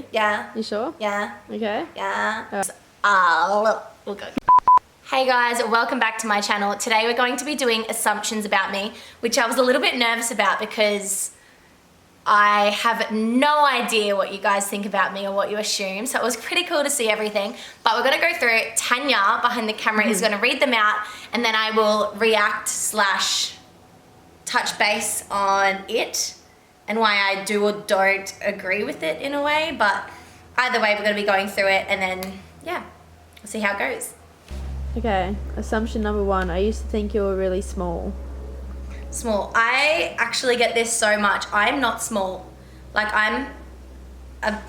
3? Yeah. You sure? Yeah. Okay. Yeah. We'll go. Hey guys, welcome back to my channel. Today we're going to be doing assumptions about me, which I was a little bit nervous about because I have no idea what you guys think about me or what you assume. So it was pretty cool to see everything. But we're going to go through it. Tanya behind the camera is going to read them out, and then I will react / touch base on it and why I do or don't agree with it in a way. But either way, we're going to be going through it, and then, yeah, we'll see how it goes. Okay. Assumption number 1. I used to think you were really small. Small. I actually get this so much. I'm not small. Like I'm an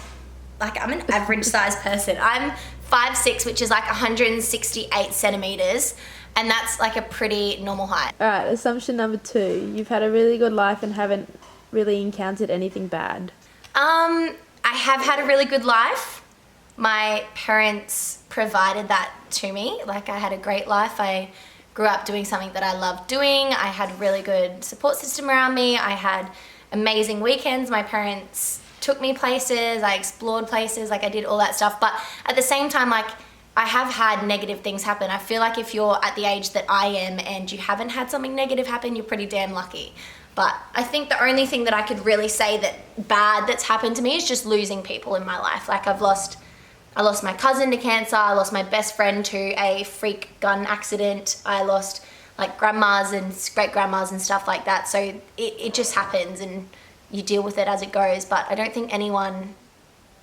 average sized person. I'm 5'6", which is like 168 centimeters, and that's like a pretty normal height. Alright, assumption number 2. You've had a really good life and haven't really encountered anything bad. I have had a really good life. My parents provided that to me. Like I had a great life. I grew up doing something that I loved doing. I had a really good support system around me. I had amazing weekends. My parents took me places. I explored places. Like I did all that stuff. But at the same time, like I have had negative things happen. I feel like if you're at the age that I am and you haven't had something negative happen, you're pretty damn lucky. But I think the only thing that I could really say that bad that's happened to me is just losing people in my life. Like I lost my cousin to cancer. I lost my best friend to a freak gun accident. I lost like grandmas and great-grandmas and stuff like that. So it just happens and you deal with it as it goes. But I don't think anyone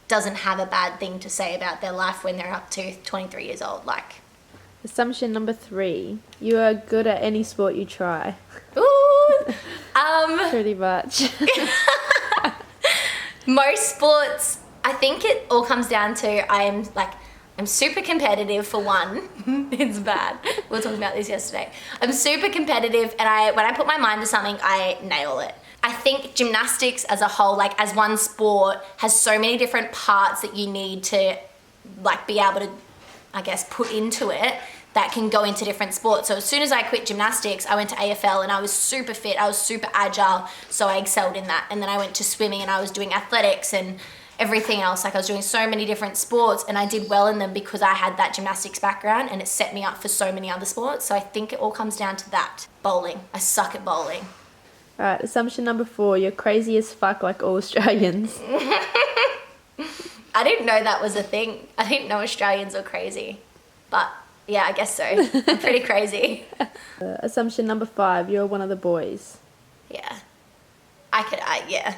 doesn't have a bad thing to say about their life when they're up to 23 years old. Like, Assumption number 3. You are good at any sport you try. ooh, Pretty much. most sports, I think it all comes down to I'm super competitive for one. It's bad. We were talking about this yesterday. I'm super competitive, and when I put my mind to something, I nail it. I think gymnastics as a whole, like as one sport, has so many different parts that you need to like be able to, I guess, put into it that can go into different sports. So as soon as I quit gymnastics, I went to AFL and I was super fit. I was super agile, so I excelled in that. And then I went to swimming and I was doing athletics and everything else. Like I was doing so many different sports and I did well in them because I had that gymnastics background, and it set me up for so many other sports. So I think it all comes down to that. Bowling. I suck at bowling. Alright, assumption number 4. You're crazy as fuck like all Australians. I didn't know that was a thing. I didn't know Australians were crazy. But yeah, I guess so. I'm pretty crazy. Assumption number 5. You're one of the boys. Yeah. Yeah.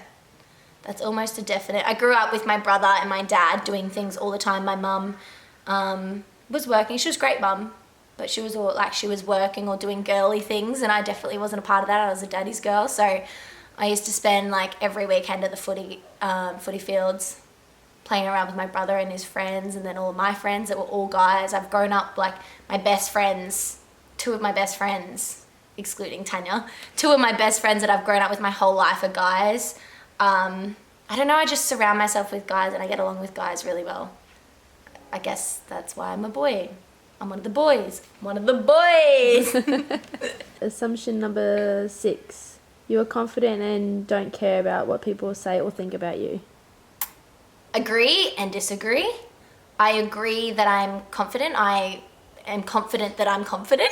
That's almost a definite. I grew up with my brother and my dad doing things all the time. My mum was working. She was a great mum, but she was working or doing girly things, and I definitely wasn't a part of that. I was a daddy's girl, so I used to spend like every weekend at the footy fields playing around with my brother and his friends, and then all of my friends that were all guys. I've grown up like my best friends, 2 of my best friends, excluding Tanya, 2 of my best friends that I've grown up with my whole life are guys. I don't know, I just surround myself with guys and I get along with guys really well. I guess that's why I'm a boy. I'm one of the boys. One of the boys! Assumption number 6. You are confident and don't care about what people say or think about you. Agree and disagree. I agree that I'm confident. I am confident that I'm confident.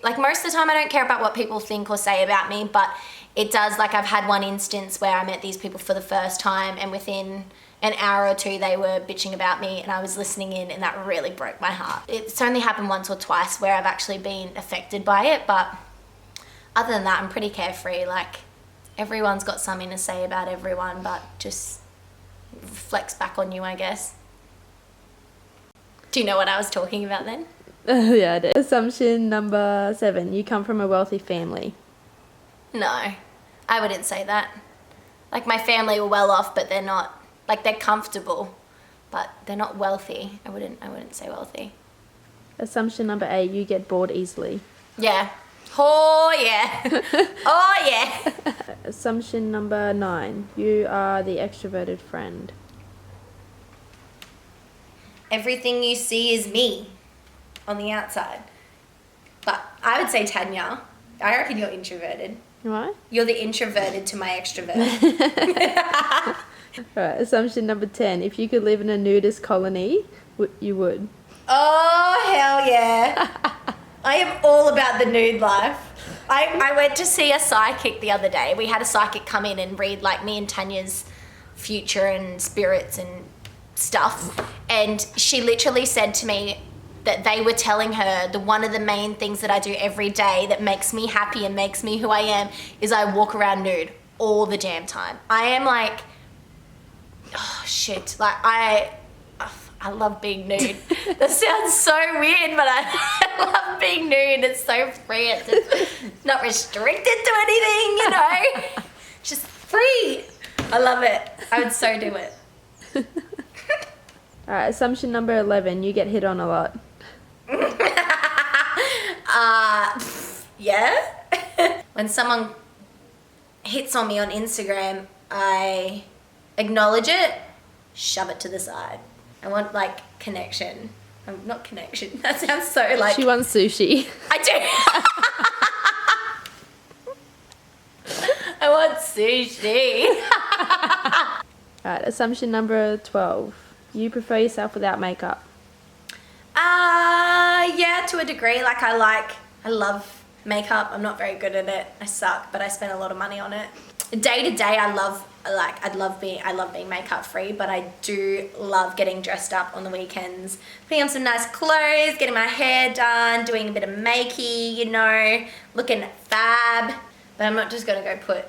Like most of the time I don't care about what people think or say about me, but it does, like I've had one instance where I met these people for the first time and within an hour or 2 they were bitching about me and I was listening in, and that really broke my heart. It's only happened once or twice where I've actually been affected by it, but other than that I'm pretty carefree. Like everyone's got something to say about everyone, but just reflects back on you, I guess. Do you know what I was talking about then? Yeah, I did. Assumption number 7. You come from a wealthy family. No, I wouldn't say that. Like my family were well off, but they're not, like they're comfortable, but they're not wealthy. I wouldn't say wealthy. Assumption number 8. You get bored easily. Yeah. Oh yeah. Oh yeah. Assumption number 9. You are the extroverted friend. Everything you see is me on the outside. But I would say Tanya, I reckon you're introverted. Right? You're the introverted to my extrovert. Alright, assumption number 10. If you could live in a nudist colony, you would. Oh, hell yeah. I am all about the nude life. I went to see a psychic the other day. We had a psychic come in and read like me and Tanya's future and spirits and stuff. And she literally said to me that they were telling her one of the main things that I do every day that makes me happy and makes me who I am is I walk around nude all the damn time. I am like, oh shit, like I love being nude. That sounds so weird, but I love being nude. It's so free. It's not restricted to anything, you know. Just free. I love it. I would so do it. Alright, assumption number 11. You get hit on a lot. Yeah. When someone hits on me on Instagram, I acknowledge it, shove it to the side. I want like connection. Not connection. That sounds so like. She wants sushi. I do. I want sushi. Alright, assumption number 12. You prefer yourself without makeup. Yeah, to a degree. Like I love makeup. I'm not very good at it. I suck, but I spend a lot of money on it. Day to day, I love being makeup free, but I do love getting dressed up on the weekends, putting on some nice clothes, getting my hair done, doing a bit of makey, you know, looking fab. But I'm not just gonna go put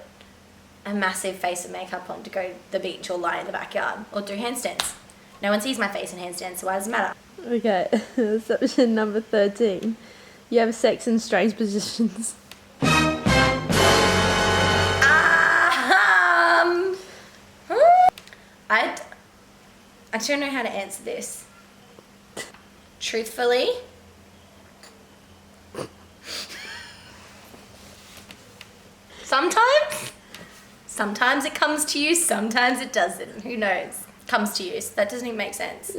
a massive face of makeup on to go to the beach or lie in the backyard or do handstands. No one sees my face in handstands, so why does it matter? Okay, assumption number 13. You have sex in strange positions. I don't know how to answer this. Truthfully, sometimes it comes to you, sometimes it doesn't. Who knows? Comes to use. That doesn't even make sense.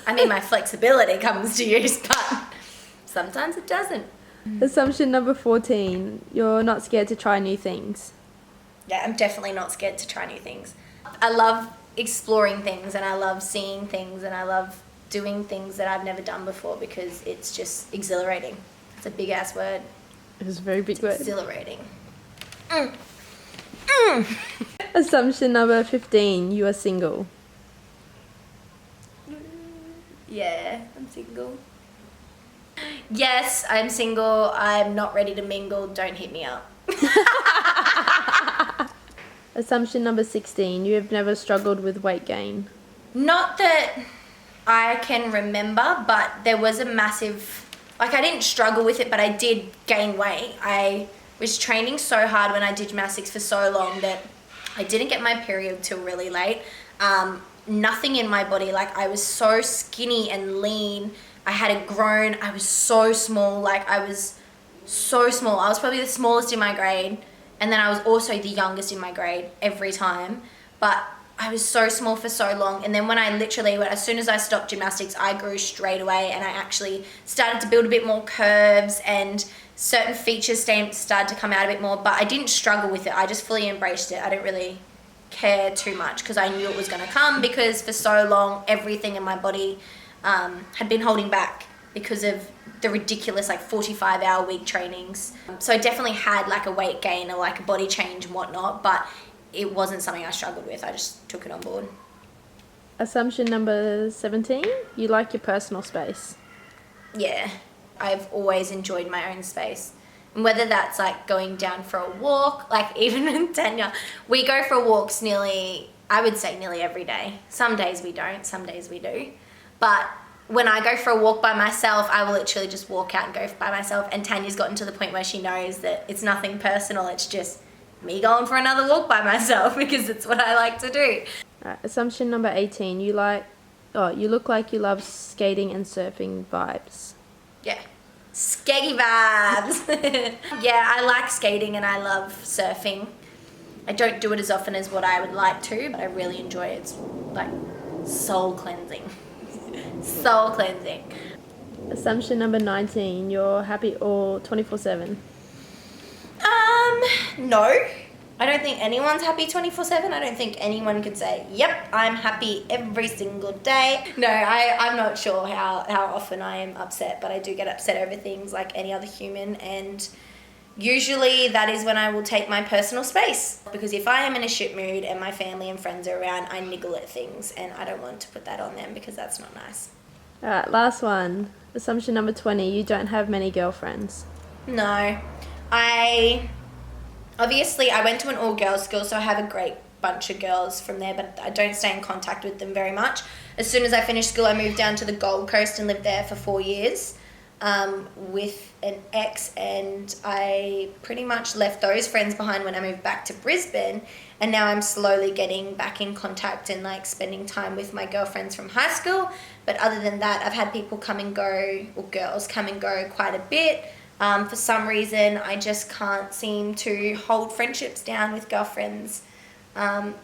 I mean, my flexibility comes to use, but sometimes it doesn't. Assumption number 14. You're not scared to try new things. Yeah, I'm definitely not scared to try new things. I love exploring things and I love seeing things and I love doing things that I've never done before because it's just exhilarating. It's a big ass word. It's a very big word. Exhilarating. Assumption number 15. You are single. Yeah, I'm single. Yes, I'm single. I'm not ready to mingle. Don't hit me up. Assumption number 16. You have never struggled with weight gain. Not that I can remember, but there was a massive, like I didn't struggle with it, but I did gain weight. I was training so hard when I did gymnastics for so long that I didn't get my period till really late. Nothing in my body, like I was so skinny and lean. I hadn't grown. I was so small, like I was so small. I was probably the smallest in my grade. And then I was also the youngest in my grade every time. But I was so small for so long. And then when I literally, as soon as I stopped gymnastics, I grew straight away and I actually started to build a bit more curves and certain features started to come out a bit more. But I didn't struggle with it. I just fully embraced it. I didn't really care too much because I knew it was going to come because for so long, everything in my body had been holding back because of the ridiculous like 45-hour week trainings. So I definitely had like a weight gain or like a body change and whatnot, but it wasn't something I struggled with. I just took it on board. Assumption number 17. You like your personal space. Yeah, I've always enjoyed my own space. And whether that's like going down for a walk, like even in Tanya, we go for walks nearly every day. Some days we don't, some days we do. But when I go for a walk by myself, I will literally just walk out and go by myself. And Tanya's gotten to the point where she knows that it's nothing personal. It's just me going for another walk by myself because it's what I like to do. Alright, assumption number 18. You look like you love skating and surfing vibes. Yeah. Skeggy vibes. Yeah, I like skating and I love surfing. I don't do it as often as what I would like to, but I really enjoy it. It's like soul cleansing. Soul cleansing. Assumption number 19. You're happy all 24/7. No. I don't think anyone's happy 24/7. I don't think anyone could say, yep, I'm happy every single day. No, I'm not sure how often I am upset, but I do get upset over things like any other human, and usually that is when I will take my personal space. Because if I am in a shit mood and my family and friends are around, I niggle at things, and I don't want to put that on them because that's not nice. All right, last one. Assumption number 20, you don't have many girlfriends. No. Obviously, I went to an all-girls school, so I have a great bunch of girls from there, but I don't stay in contact with them very much. As soon as I finished school, I moved down to the Gold Coast and lived there for 4 years with an ex, and I pretty much left those friends behind when I moved back to Brisbane, and now I'm slowly getting back in contact and like spending time with my girlfriends from high school. But other than that, I've had people come and go, or girls come and go quite a bit. For some reason, I just can't seem to hold friendships down with girlfriends.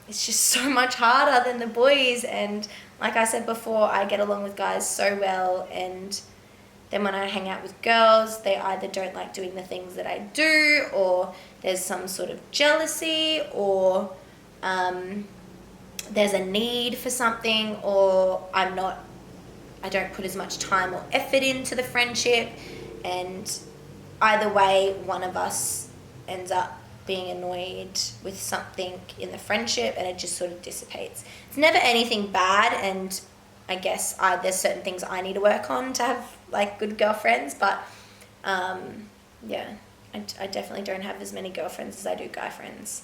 It's just so much harder than the boys. And like I said before, I get along with guys so well. And then when I hang out with girls, they either don't like doing the things that I do, or there's some sort of jealousy, or there's a need for something, or I don't put as much time or effort into the friendship. And either way, one of us ends up being annoyed with something in the friendship, and it just sort of dissipates. It's never anything bad, and I guess there's certain things I need to work on to have like good girlfriends, but yeah, I definitely don't have as many girlfriends as I do guy friends,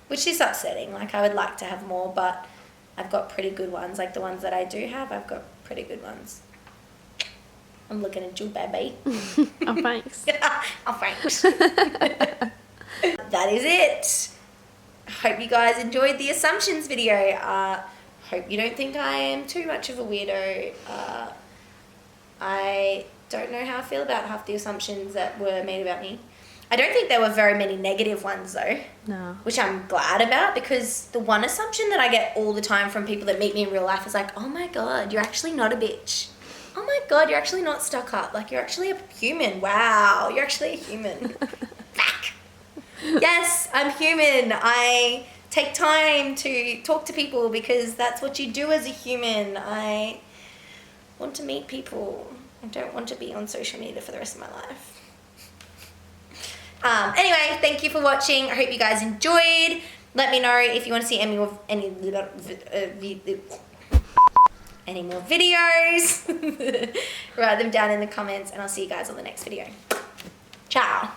which is upsetting. Like, I would like to have more, but I've got pretty good ones. Like, the ones that I do have, I've got pretty good ones. I'm looking at you, baby. Oh, thanks. Oh, thanks. That is it. Hope you guys enjoyed the assumptions video. Hope you don't think I am too much of a weirdo. I don't know how I feel about half the assumptions that were made about me. I don't think there were very many negative ones though. No. Which I'm glad about, because the one assumption that I get all the time from people that meet me in real life is like, oh my God, you're actually not a bitch. Oh my God, you're actually not stuck up. Like, you're actually a human. Wow, you're actually a human. Fuck. Yes, I'm human. I take time to talk to people because that's what you do as a human. I want to meet people. I don't want to be on social media for the rest of my life. Anyway, thank you for watching. I hope you guys enjoyed. Let me know if you want to see any more videos. Write them down in the comments, and I'll see you guys on the next video. Ciao.